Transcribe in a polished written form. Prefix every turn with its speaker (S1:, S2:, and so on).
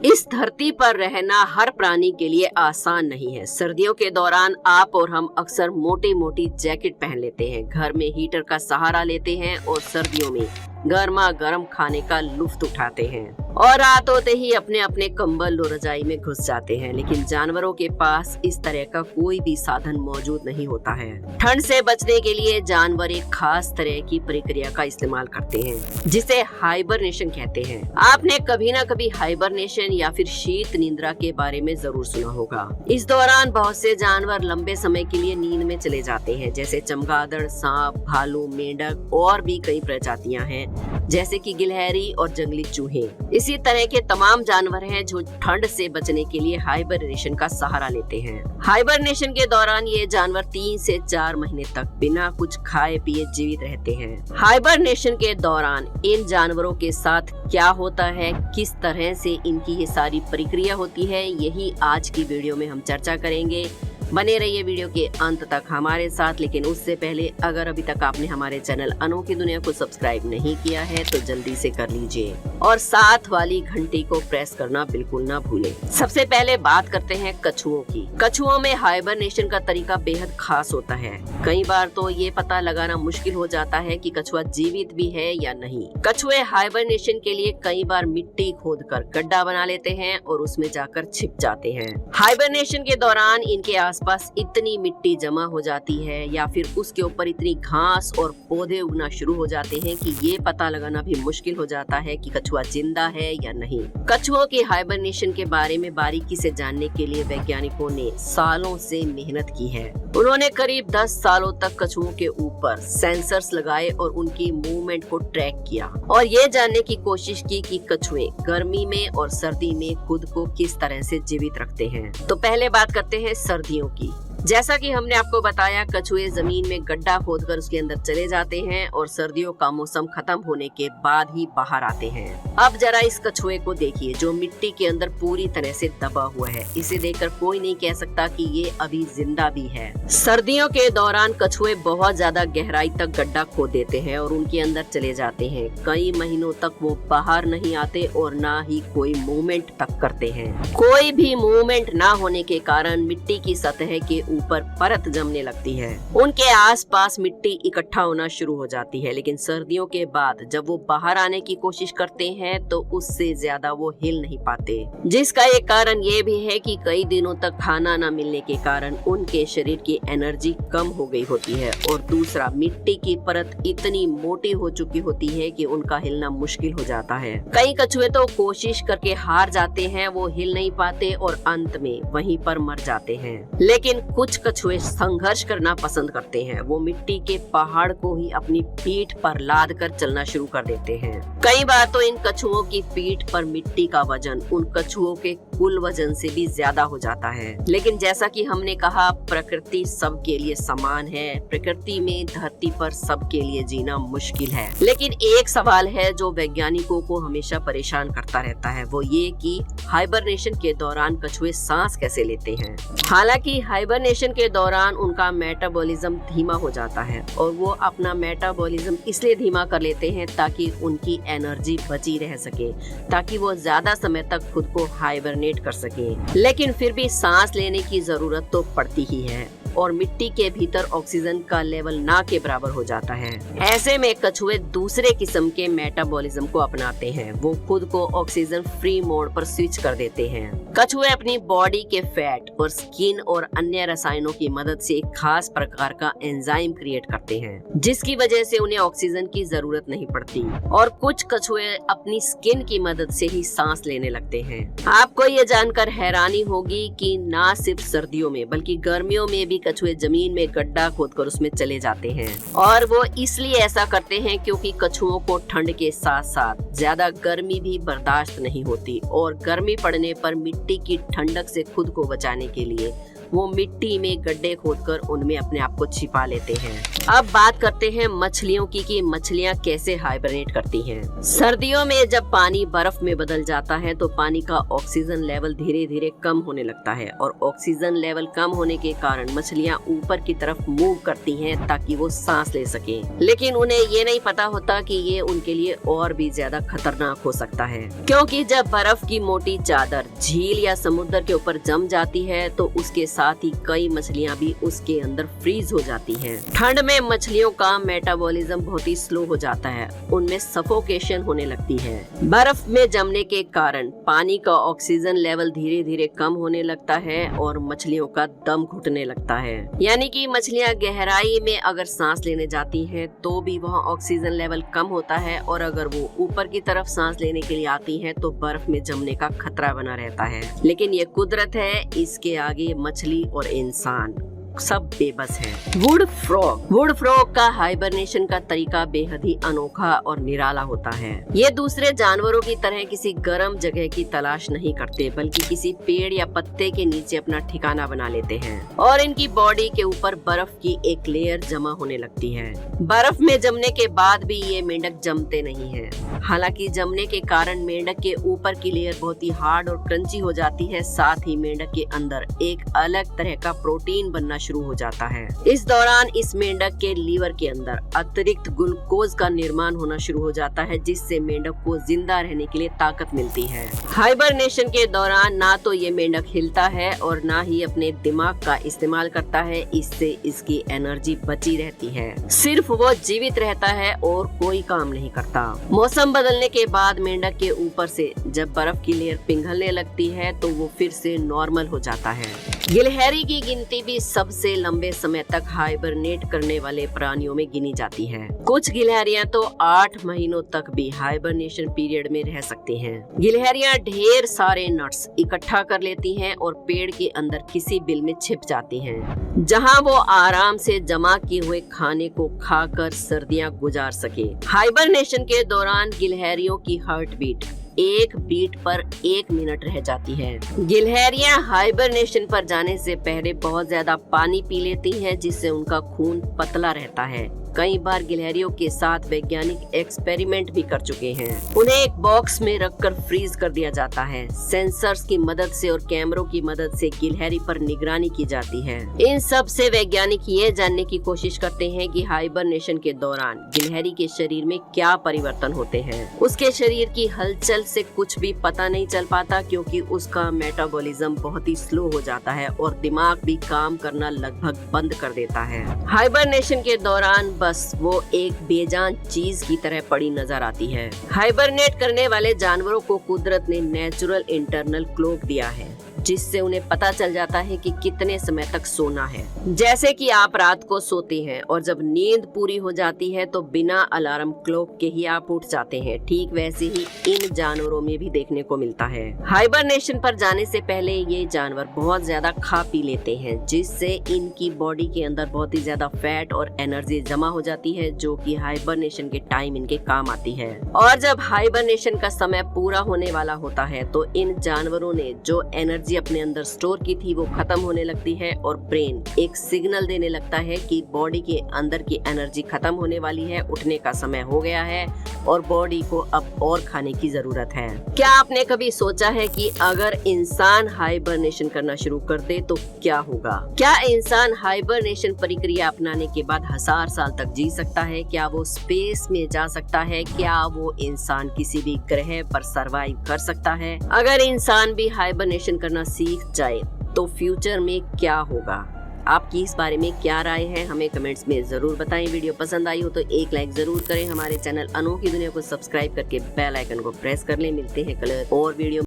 S1: इस धरती पर रहना हर प्राणी के लिए आसान नहीं है। सर्दियों के दौरान आप और हम अक्सर मोटी मोटी जैकेट पहन लेते हैं, घर में हीटर का सहारा लेते हैं और सर्दियों में गर्मा गर्म खाने का लुत्फ उठाते हैं और रात होते ही अपने अपने कंबल और रजाई में घुस जाते हैं। लेकिन जानवरों के पास इस तरह का कोई भी साधन मौजूद नहीं होता है। ठंड से बचने के लिए जानवर एक खास तरह की प्रक्रिया का इस्तेमाल करते हैं जिसे हाइबरनेशन कहते हैं। आपने कभी न कभी हाइबरनेशन या फिर शीत निद्रा के बारे में जरूर सुना होगा। इस दौरान बहुत से जानवर लंबे समय के लिए नींद में चले जाते हैं, जैसे चमगादड़, सांप, भालू, मेंढक और भी कई प्रजातियां हैं जैसे कि गिलहरी और जंगली चूहे। इसी तरह के तमाम जानवर हैं जो ठंड से बचने के लिए हाइबरनेशन का सहारा लेते हैं। हाइबरनेशन के दौरान ये जानवर 3 से 4 महीने तक बिना कुछ खाए पिए जीवित रहते हैं। हाइबरनेशन के दौरान इन जानवरों के साथ क्या होता है, किस तरह से इनकी ये सारी प्रक्रिया होती है, यही आज की वीडियो में हम चर्चा करेंगे। बने रहिए वीडियो के अंत तक हमारे साथ। लेकिन उससे पहले अगर अभी तक आपने हमारे चैनल अनोखी दुनिया को सब्सक्राइब नहीं किया है तो जल्दी से कर लीजिए और साथ वाली घंटी को प्रेस करना बिल्कुल ना भूलें। सबसे पहले बात करते हैं कछुओं की। कछुओं में हाइबरनेशन का तरीका बेहद खास होता है। कई बार तो ये पता लगाना मुश्किल हो जाता है कि कछुआ जीवित भी है या नहीं। कछुए हाइबरनेशन के लिए कई बार मिट्टी खोदकर गड्ढा बना लेते हैं और उसमें जाकर छिप जाते हैं। हाइबरनेशन के दौरान इनके आसपास इतनी मिट्टी जमा हो जाती है या फिर उसके ऊपर इतनी घास और पौधे उगना शुरू हो जाते हैं कि ये पता लगाना भी मुश्किल हो जाता है कि कछुआ जिंदा है या नहीं। कछुओं के हाइबरनेशन के बारे में बारीकी से जानने के लिए वैज्ञानिकों ने सालों से मेहनत की है। उन्होंने करीब 10 सालों तक कछुओं के ऊपर सेंसर्स लगाए और उनकी मूवमेंट को ट्रैक किया और ये जानने की कोशिश की कि कछुए गर्मी में और सर्दी में खुद को किस तरह से जीवित रखते हैं। तो पहले बात करते हैं सर्दियों की। जैसा कि हमने आपको बताया, कछुए जमीन में गड्ढा खोदकर उसके अंदर चले जाते हैं और सर्दियों का मौसम खत्म होने के बाद ही बाहर आते हैं। अब जरा इस कछुए को देखिए जो मिट्टी के अंदर पूरी तरह से दबा हुआ है। इसे देखकर कोई नहीं कह सकता कि ये अभी जिंदा भी है। सर्दियों के दौरान कछुए बहुत ज्यादा गहराई तक गड्ढा खोद देते हैं और उनके अंदर चले जाते हैं। कई महीनों तक वो बाहर नहीं आते और ना ही कोई मूवमेंट तक करते हैं। कोई भी मूवमेंट ना होने के कारण मिट्टी की सतह के ऊपर परत जमने लगती है। उनके आसपास मिट्टी इकट्ठा होना शुरू हो जाती है। लेकिन सर्दियों के बाद जब वो बाहर आने की कोशिश करते हैं तो उससे ज्यादा वो हिल नहीं पाते, जिसका एक कारण ये भी है कि कई दिनों तक खाना न मिलने के कारण उनके शरीर की एनर्जी कम हो गई होती है और दूसरा मिट्टी की परत इतनी मोटी हो चुकी होती है कि उनका हिलना मुश्किल हो जाता है। कई कछुए तो कोशिश करके हार जाते हैं, वो हिल नहीं पाते और अंत में वहीं पर मर जाते हैं। लेकिन कुछ कछुए संघर्ष करना पसंद करते हैं। वो मिट्टी के पहाड़ को ही अपनी पीठ पर लाद कर चलना शुरू कर देते हैं। कई बार तो इन कछुओं की पीठ पर मिट्टी का वजन उन कछुओं के कुल वजन से भी ज्यादा हो जाता है। लेकिन जैसा कि हमने कहा, प्रकृति सबके लिए समान है। प्रकृति में धरती पर सबके लिए जीना मुश्किल है। लेकिन एक सवाल है जो वैज्ञानिकों को हमेशा परेशान करता रहता है, वो ये कि हाइबरनेशन के दौरान कछुए सांस कैसे लेते हैं। हालांकि हाइबरनेशन के दौरान उनका मेटाबॉलिज्म धीमा हो जाता है और वो अपना मेटाबॉलिज्म इसलिए धीमा कर लेते हैं ताकि उनकी एनर्जी बची रह सके, ताकि वो ज्यादा समय तक खुद को हाइबरनेट कर सके। लेकिन फिर भी सांस लेने की जरूरत तो पड़ती ही है और मिट्टी के भीतर ऑक्सीजन का लेवल ना के बराबर हो जाता है। ऐसे में कछुए दूसरे किस्म के मेटाबॉलिज्म को अपनाते हैं। वो खुद को ऑक्सीजन फ्री मोड पर स्विच कर देते हैं। कछुए अपनी बॉडी के फैट और स्किन और अन्य रसायनों की मदद से एक खास प्रकार का एंजाइम क्रिएट करते हैं, जिसकी वजह से उन्हें ऑक्सीजन की जरूरत नहीं पड़ती और कुछ कछुए अपनी स्किन की मदद से ही सांस लेने लगते हैं। आपको ये जानकर हैरानी होगी कि ना सिर्फ सर्दियों में बल्कि गर्मियों में भी कछुए जमीन में गड्ढा खोदकर उसमें चले जाते हैं और वो इसलिए ऐसा करते हैं क्योंकि कछुओं को ठंड के साथ साथ ज्यादा गर्मी भी बर्दाश्त नहीं होती और गर्मी पड़ने पर मिट्टी की ठंडक से खुद को बचाने के लिए वो मिट्टी में गड्ढे खोदकर उनमें अपने आप को छिपा लेते हैं। अब बात करते हैं मछलियों की कि मछलियां कैसे हाइबरनेट करती हैं। सर्दियों में जब पानी बर्फ में बदल जाता है तो पानी का ऑक्सीजन लेवल धीरे धीरे कम होने लगता है और ऑक्सीजन लेवल कम होने के कारण मछली मछलियाँ ऊपर की तरफ मूव करती हैं ताकि वो सांस ले सकें। लेकिन उन्हें ये नहीं पता होता कि ये उनके लिए और भी ज्यादा खतरनाक हो सकता है, क्योंकि जब बर्फ की मोटी चादर झील या समुद्र के ऊपर जम जाती है तो उसके साथ ही कई मछलियाँ भी उसके अंदर फ्रीज हो जाती हैं। ठंड में मछलियों का मेटाबॉलिज्म बहुत ही स्लो हो जाता है, उनमें सफोकेशन होने लगती है। बर्फ में जमने के कारण पानी का ऑक्सीजन लेवल धीरे धीरे कम होने लगता है और मछलियों का दम घुटने लगता है। यानी कि मछलियाँ गहराई में अगर सांस लेने जाती हैं तो भी वहाँ ऑक्सीजन लेवल कम होता है, और अगर वो ऊपर की तरफ सांस लेने के लिए आती हैं तो बर्फ में जमने का खतरा बना रहता है। लेकिन ये कुदरत है, इसके आगे मछली और इंसान सब बेबस है। वुड फ्रॉग का हाइबरनेशन का तरीका बेहद ही अनोखा और निराला होता है। ये दूसरे जानवरों की तरह किसी गर्म जगह की तलाश नहीं करते, बल्कि किसी पेड़ या पत्ते के नीचे अपना ठिकाना बना लेते हैं और इनकी बॉडी के ऊपर बर्फ की एक लेयर जमा होने लगती है। बर्फ में जमने के बाद भी ये मेंढक जमते नहीं है। हालांकि जमने के कारण मेंढक के ऊपर की लेयर बहुत ही हार्ड और क्रंची हो जाती है, साथ ही मेंढक के अंदर एक अलग तरह का प्रोटीन बनना शुरू हो जाता है। इस दौरान इस मेंढक के लीवर के अंदर अतिरिक्त ग्लूकोज का निर्माण होना शुरू हो जाता है, जिससे मेंढक को जिंदा रहने के लिए ताकत मिलती है। हाइबरनेशन के दौरान ना तो ये मेंढक हिलता है और ना ही अपने दिमाग का इस्तेमाल करता है, इससे इसकी एनर्जी बची रहती है। सिर्फ वो जीवित रहता है और कोई काम नहीं करता। मौसम बदलने के बाद मेंढक के ऊपर से जब बर्फ की लेयर पिघलने लगती है तो वो फिर से नॉर्मल हो जाता है। गिलहरी की गिनती भी सबसे लंबे समय तक हाइबरनेट करने वाले प्राणियों में गिनी जाती है। कुछ गिलहरियां तो 8 महीनों तक भी हाइबरनेशन पीरियड में रह सकती हैं। गिलहरियां ढेर सारे नट्स इकट्ठा कर लेती हैं और पेड़ के अंदर किसी बिल में छिप जाती हैं, जहां वो आराम से जमा किए हुए खाने को खाकर सर्दियां गुजार सके। हाइबरनेशन के दौरान गिलहरियों की हार्ट बीट 1 बीट पर 1 मिनट रह जाती है। गिलहरियां हाइबरनेशन पर जाने से पहले बहुत ज्यादा पानी पी लेती हैं, जिससे उनका खून पतला रहता है। कई बार गिलहरियों के साथ वैज्ञानिक एक्सपेरिमेंट भी कर चुके हैं। उन्हें एक बॉक्स में रखकर फ्रीज कर दिया जाता है। सेंसर्स की मदद से और कैमरों की मदद से गिलहरी पर निगरानी की जाती है। इन सब से वैज्ञानिक ये जानने की कोशिश करते हैं कि हाइबरनेशन के दौरान गिलहरी के शरीर में क्या परिवर्तन होते हैं। उसके शरीर की हलचल से कुछ भी पता नहीं चल पाता, क्योंकि उसका मेटाबॉलिज्म बहुत ही स्लो हो जाता है और दिमाग भी काम करना लगभग बंद कर देता है। हाइबरनेशन के दौरान बस वो एक बेजान चीज की तरह पड़ी नजर आती है। हाइबरनेट करने वाले जानवरों को कुदरत ने नेचुरल इंटरनल क्लॉक दिया है, जिससे उन्हें पता चल जाता है कि कितने समय तक सोना है। जैसे कि आप रात को सोते हैं और जब नींद पूरी हो जाती है तो बिना अलार्म क्लॉक के ही आप उठ जाते हैं, ठीक वैसे ही इन जानवरों में भी देखने को मिलता है। हाइबरनेशन पर जाने से पहले ये जानवर बहुत ज्यादा खा पी लेते हैं, जिससे इनकी बॉडी के अंदर बहुत ही ज्यादा फैट और एनर्जी जमा हो जाती है, जो कि हाइबरनेशन के टाइम इनके काम आती है। और जब हाइबरनेशन का समय पूरा होने वाला होता है तो इन जानवरों ने जो एनर्जी अपने अंदर स्टोर की थी वो खत्म होने लगती है और ब्रेन एक सिग्नल देने लगता है कि बॉडी के अंदर की एनर्जी खत्म होने वाली है, उठने का समय हो गया है और बॉडी को अब और खाने की जरूरत है। क्या आपने कभी सोचा है कि अगर इंसान हाइबरनेशन करना शुरू कर दे तो क्या होगा? क्या इंसान हाइबरनेशन प्रक्रिया अपनाने के बाद 1000 साल तक जी सकता है? क्या वो स्पेस में जा सकता है? क्या वो इंसान किसी भी ग्रह पर सरवाइव कर सकता है? अगर इंसान भी हाइबरनेशन करना सीख जाए तो फ्यूचर में क्या होगा? आपकी इस बारे में क्या राय है, हमें कमेंट्स में जरूर बताएं। वीडियो पसंद आई हो तो एक लाइक जरूर करें। हमारे चैनल अनोखी दुनिया को सब्सक्राइब करके बेल आइकन को प्रेस कर लें। मिलते हैं कल और वीडियो